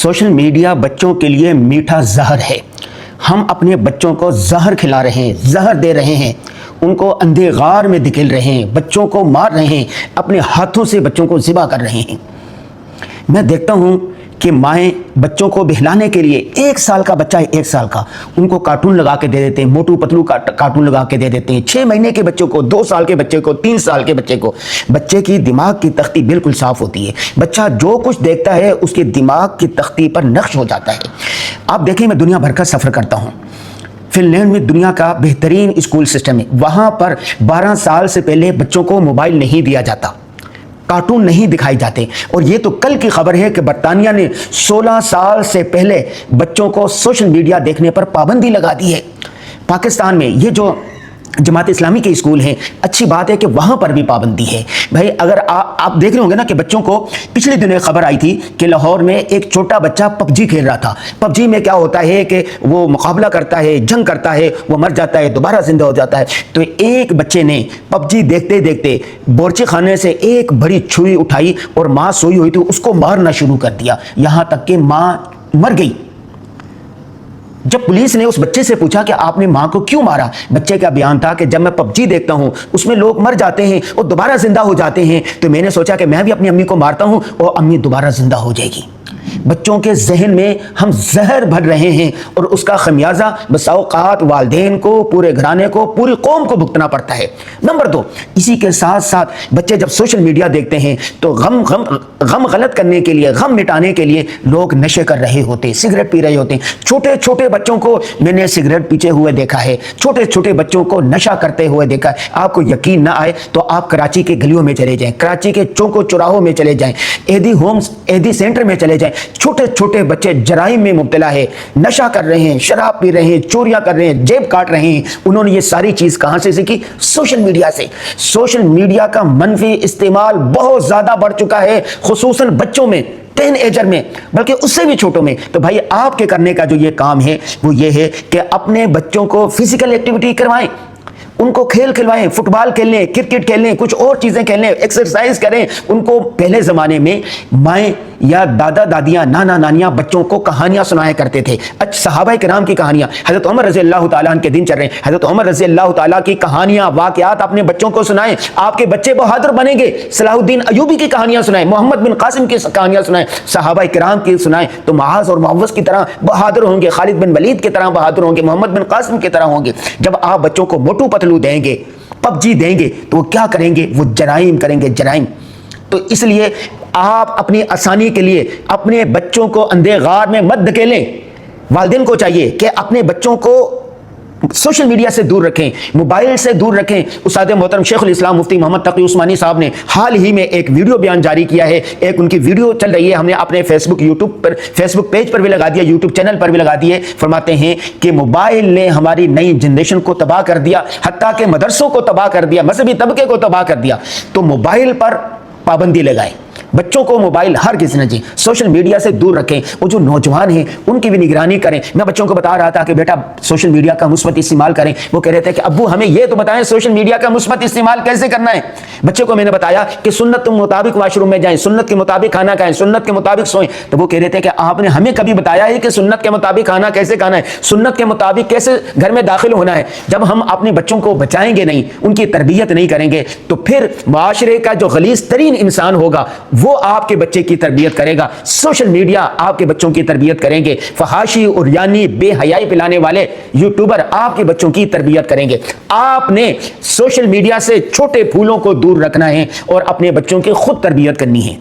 Social media بچوں کے لیے میٹھا زہر ہے۔ ہم اپنے بچوں کو زہر کھلا رہے ہیں، زہر دے رہے ہیں، ان کو اندھے غار میں دھکیل رہے ہیں، بچوں کو مار رہے ہیں، اپنے ہاتھوں سے بچوں کو ذبح کر رہے ہیں۔ میں دیکھتا ہوں کہ مائیں بچوں کو بہلانے کے لیے 1 سال کا بچہ ہے، 1 سال کا، ان کو کارٹون لگا کے دے دیتے ہیں، موٹو پتلو کا کارٹون لگا کے دے دیتے ہیں۔ 6 مہینے کے بچوں کو، 2 سال کے بچے کو، 3 سال کے بچے کو، بچے کی دماغ کی تختی بالکل صاف ہوتی ہے۔ بچہ جو کچھ دیکھتا ہے اس کے دماغ کی تختی پر نقش ہو جاتا ہے۔ آپ دیکھیں، میں دنیا بھر کا سفر کرتا ہوں۔ فن لینڈ میں دنیا کا بہترین اسکول سسٹم ہے۔ وہاں پر 12 سال سے پہلے بچوں کو موبائل نہیں دیا جاتا، کارٹون نہیں دکھائے جاتے۔ اور یہ تو کل کی خبر ہے کہ برطانیہ نے 16 سال سے پہلے بچوں کو سوشل میڈیا دیکھنے پر پابندی لگا دی ہے۔ پاکستان میں یہ جو جماعت اسلامی کے اسکول ہیں، اچھی بات ہے کہ وہاں پر بھی پابندی ہے۔ بھائی اگر آپ دیکھ رہے ہوں گے نا کہ بچوں کو پچھلے دنوں خبر آئی تھی کہ لاہور میں ایک چھوٹا بچہ پب جی کھیل رہا تھا۔ پب جی میں کیا ہوتا ہے کہ وہ مقابلہ کرتا ہے، جنگ کرتا ہے، وہ مر جاتا ہے، دوبارہ زندہ ہو جاتا ہے۔ تو ایک بچے نے پب جی دیکھتے دیکھتے بورچے خانے سے ایک بڑی چھری اٹھائی اور ماں سوئی ہوئی تھی، اس کو مارنا شروع کر دیا، یہاں تک کہ ماں مر گئی۔ جب پولیس نے اس بچے سے پوچھا کہ آپ نے ماں کو کیوں مارا، بچے کا بیان تھا کہ جب میں پب جی دیکھتا ہوں اس میں لوگ مر جاتے ہیں اور دوبارہ زندہ ہو جاتے ہیں، تو میں نے سوچا کہ میں بھی اپنی امی کو مارتا ہوں اور امی دوبارہ زندہ ہو جائے گی۔ بچوں کے ذہن میں ہم زہر بھر رہے ہیں اور اس کا خمیازہ بسا اوقات والدین کو، پورے گھرانے کو، پوری قوم کو بھگتنا پڑتا ہے۔ نمبر 2، اسی کے ساتھ ساتھ بچے جب سوشل میڈیا دیکھتے ہیں تو غم غلط کرنے کے لیے، غم مٹانے کے لیے لوگ نشے کر رہے ہوتے ہیں، سگریٹ پی رہے ہوتے ہیں۔ چھوٹے چھوٹے بچوں کو میں نے سگریٹ پیتے ہوئے دیکھا ہے، چھوٹے چھوٹے بچوں کو نشہ کرتے ہوئے دیکھا ہے۔ آپ کو یقین نہ آئے تو آپ کراچی کے گلیوں میں چلے جائیں، کراچی کے چوکوں چوراہوں میں چلے جائیں، ایدی سینٹر میں چلے جائیں، چھوٹے چھوٹے بچے جرائم میں مبتلا ہے، نشہ کر رہے ہیں، شراب پی رہے ہیں، چوریاں کر رہے ہیں، جیب کاٹ رہے ہیں۔ انہوں نے یہ ساری چیز کہاں سے سیکھی؟ سوشل میڈیا سے۔ سوشل میڈیا کا منفی استعمال بہت زیادہ بڑھ چکا ہے، خصوصاً بچوں میں، ٹین ایجر میں، بلکہ اس سے بھی چھوٹوں میں۔ تو بھائی آپ کے کرنے کا جو یہ کام ہے وہ یہ ہے کہ اپنے بچوں کو فزیکل ایکٹیویٹی کروائیں، ان کو کھیل کھلوائیں، فٹ بال کھیلیں، کرکٹ کھیلیں، کچھ اور چیزیں کھیلیں، ایکسرسائز کریں ان کو۔ پہلے زمانے میں مائیں یا دادا دادیاں، نانا نانیاں بچوں کو کہانیاں سنایا کرتے تھے، صحابہ کرام کی کہانیاں۔ حضرت عمر رضی اللہ تعالیٰ عنہ کے دن چل رہے ہیں، حضرت عمر رضی اللہ تعالیٰ کی کہانیاں، واقعات اپنے بچوں کو سنائیں، آپ کے بچے بہادر بنیں گے۔ صلاح الدین ایوبی کی کہانیاں سنائیں، محمد بن قاسم کی کہانیاں سنائیں، صحابہ کرام کی سنائیں، تو معاذ اور معوذ کی طرح بہادر ہوں گے، خالد بن ولید کی طرح بہادر ہوں گے، محمد بن قاسم کی طرح ہوں گے۔ جب آپ بچوں کو موٹو پتلو دیں گے، پب جی دیں گے، تو وہ کیا کریں گے؟ وہ جرائم کریں گے، جرائم۔ تو اس لیے آپ اپنی آسانی کے لیے اپنے بچوں کو اندھے غار میں مت دھکیلیں۔ والدین کو چاہیے کہ اپنے بچوں کو سوشل میڈیا سے دور رکھیں، موبائل سے دور رکھیں۔ استاد محترم شیخ الاسلام مفتی محمد تقی عثمانی صاحب نے حال ہی میں ایک ویڈیو بیان جاری کیا ہے، ایک ان کی ویڈیو چل رہی ہے، ہم نے اپنے فیس بک پیج پر بھی لگا دیا، یوٹیوب چینل پر بھی لگا دیے۔ فرماتے ہیں کہ موبائل نے ہماری نئی جنریشن کو تباہ کر دیا، حتیٰ کہ مدرسوں کو تباہ کر دیا، مذہبی طبقے کو تباہ کر دیا۔ تو موبائل پر پابندی لگائیں، بچوں کو موبائل ہر کسی نے سوشل میڈیا سے دور رکھیں۔ وہ جو نوجوان ہیں ان کی بھی نگرانی کریں۔ میں بچوں کو بتا رہا تھا کہ بیٹا سوشل میڈیا کا مثبت استعمال کریں، وہ کہہ رہے تھے کہ ابو ہمیں یہ تو بتائیں سوشل میڈیا کا مثبت استعمال کیسے کرنا ہے۔ بچے کو میں نے بتایا کہ سنت کے مطابق واش روم میں جائیں، سنت کے مطابق کھانا کھائیں، سنت کے مطابق سوئیں۔ تو وہ کہہ رہے تھے کہ آپ نے ہمیں کبھی بتایا ہے کہ سنت کے مطابق کھانا کیسے کھانا ہے، سنت کے مطابق کیسے گھر میں داخل ہونا ہے؟ جب ہم اپنے بچوں کو بچائیں گے نہیں، ان کی تربیت نہیں کریں گے، تو پھر معاشرے کا جو غلیظ ترین انسان ہوگا وہ آپ کے بچے کی تربیت کرے گا۔ سوشل میڈیا آپ کے بچوں کی تربیت کریں گے، فحاشی اور یعنی بے حیائی پلانے والے یوٹیوبر آپ کے بچوں کی تربیت کریں گے۔ آپ نے سوشل میڈیا سے چھوٹے پھولوں کو دور رکھنا ہے اور اپنے بچوں کی خود تربیت کرنی ہے۔